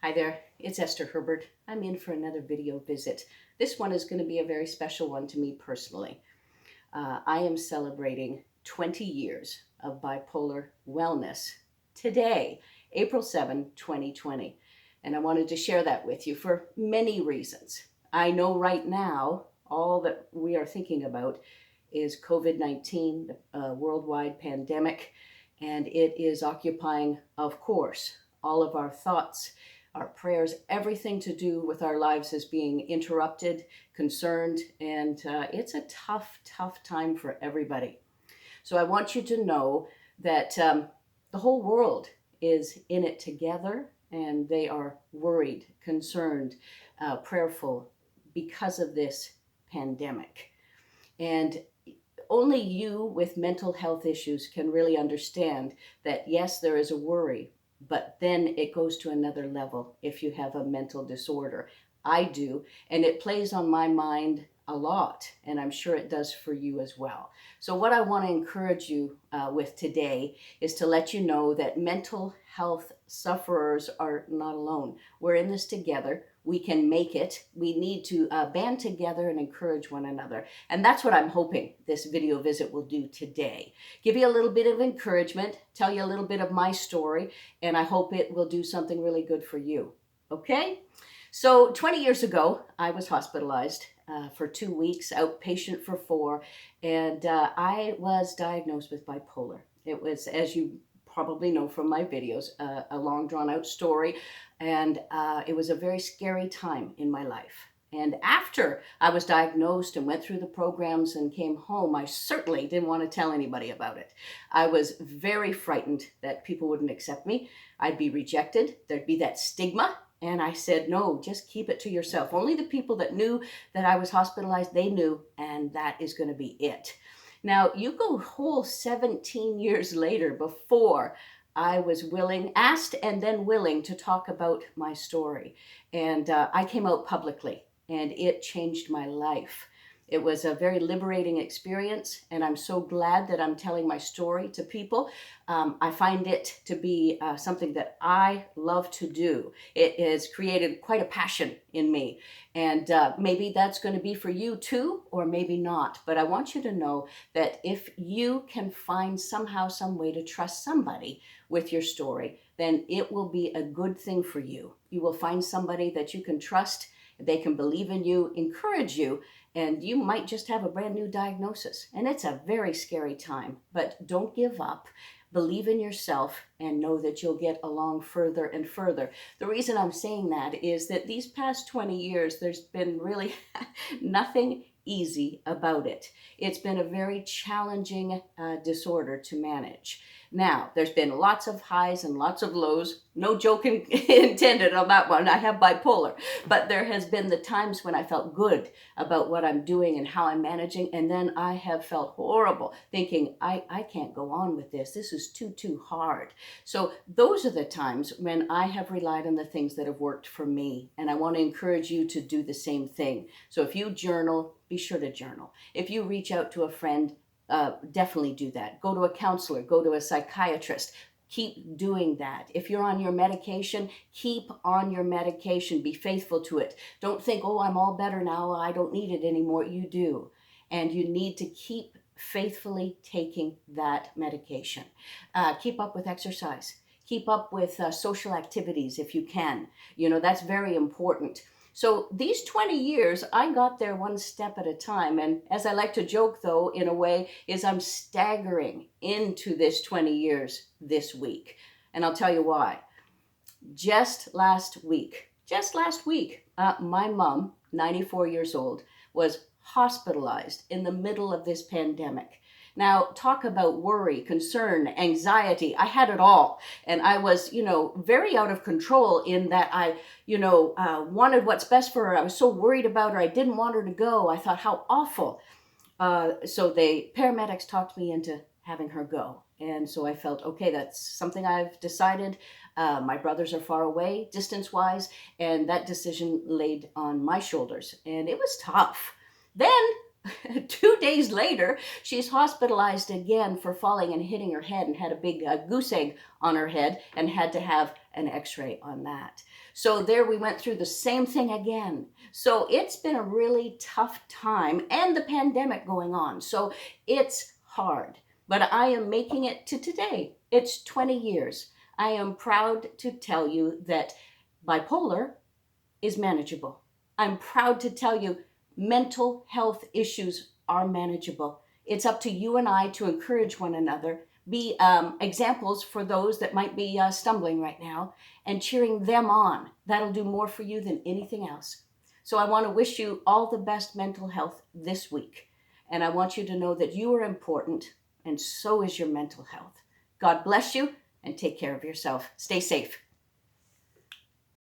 Hi there, it's Esther Herbert. I'm in for another video visit. This one is going to be a very special one to me personally. I am celebrating 20 years of bipolar wellness today, April 7, 2020. And I wanted to share that with you for many reasons. I know right now all that we are thinking about is COVID-19, a worldwide pandemic, and it is occupying, of course, all of our thoughts, our prayers, everything to do with our lives is being interrupted, concerned, and it's a tough, tough time for everybody. So I want you to know that the whole world is in it together, and they are worried, concerned, prayerful because of this pandemic. And only you with mental health issues can really understand that, yes, there is a worry, but then it goes to another level if you have a mental disorder. I do, and it plays on my mind a lot, and I'm sure it does for you as well. So what I want to encourage you with today is to let you know that mental health sufferers are not alone. We're in this together. We can make it. We need to band together and encourage one another. And that's what I'm hoping this video visit will do today. Give you a little bit of encouragement, tell you a little bit of my story, and I hope it will do something really good for you. Okay? So 20 years ago, I was hospitalized for 2 weeks, outpatient for 4, and I was diagnosed with bipolar. It was, as you probably know from my videos, a long drawn out story, and it was a very scary time in my life. And after I was diagnosed and went through the programs and came home, I certainly didn't want to tell anybody about it. I was very frightened that people wouldn't accept me. I'd be rejected. There'd be that stigma. And I said, no, just keep it to yourself. Only the people that knew that I was hospitalized, they knew, and that is going to be it. Now, you go whole 17 years later before I was asked and then willing to talk about my story. And I came out publicly, and it changed my life. It was a very liberating experience, and I'm so glad that I'm telling my story to people. I find it to be something that I love to do. It has created quite a passion in me, and maybe that's going to be for you too, or maybe not. But I want you to know that if you can find somehow, some way to trust somebody with your story, then it will be a good thing for you. You will find somebody that you can trust. They can believe in you, encourage you, and you might just have a brand new diagnosis. And it's a very scary time, but don't give up. Believe in yourself and know that you'll get along further and further. The reason I'm saying that is that these past 20 years, there's been really nothing easy about it. It's been a very challenging disorder to manage. Now, there's been lots of highs and lots of lows. No joke intended on that one. I have bipolar. But there has been the times when I felt good about what I'm doing and how I'm managing. And then I have felt horrible, thinking, I can't go on with this. This is too hard. So those are the times when I have relied on the things that have worked for me. And I want to encourage you to do the same thing. So if you journal, be sure to journal. If you reach out to a friend, definitely do that. Go to a counselor, go to a psychiatrist. Keep doing that. If you're on your medication, keep on your medication. Be faithful to it. Don't think, oh, I'm all better now. I don't need it anymore. You do. And you need to keep faithfully taking that medication. Keep up with exercise. Keep up with social activities if you can. You know, that's very important. So these 20 years, I got there one step at a time. And as I like to joke, though, in a way, is I'm staggering into this 20 years this week. And I'll tell you why. Just last week, my mom, 94 years old, was hospitalized in the middle of this pandemic. Now, talk about worry, concern, anxiety. I had it all. And I was, very out of control in that I, wanted what's best for her. I was so worried about her. I didn't want her to go. I thought, how awful. So the paramedics talked me into having her go. And so I felt, okay, that's something I've decided. My brothers are far away, distance-wise, and that decision laid on my shoulders. And it was tough. Then 2 days later, she's hospitalized again for falling and hitting her head and had a big goose egg on her head and had to have an x-ray on that. So there we went through the same thing again. So it's been a really tough time, and the pandemic going on. So it's hard, but I am making it to today. It's 20 years. I am proud to tell you that bipolar is manageable. I'm proud to tell you mental health issues are manageable. It's up to you and I to encourage one another, be examples for those that might be stumbling right now, and cheering them on. That'll do more for you than anything else. So I want to wish you all the best mental health this week. And I want you to know that you are important, and so is your mental health. God bless you, and take care of yourself. Stay safe.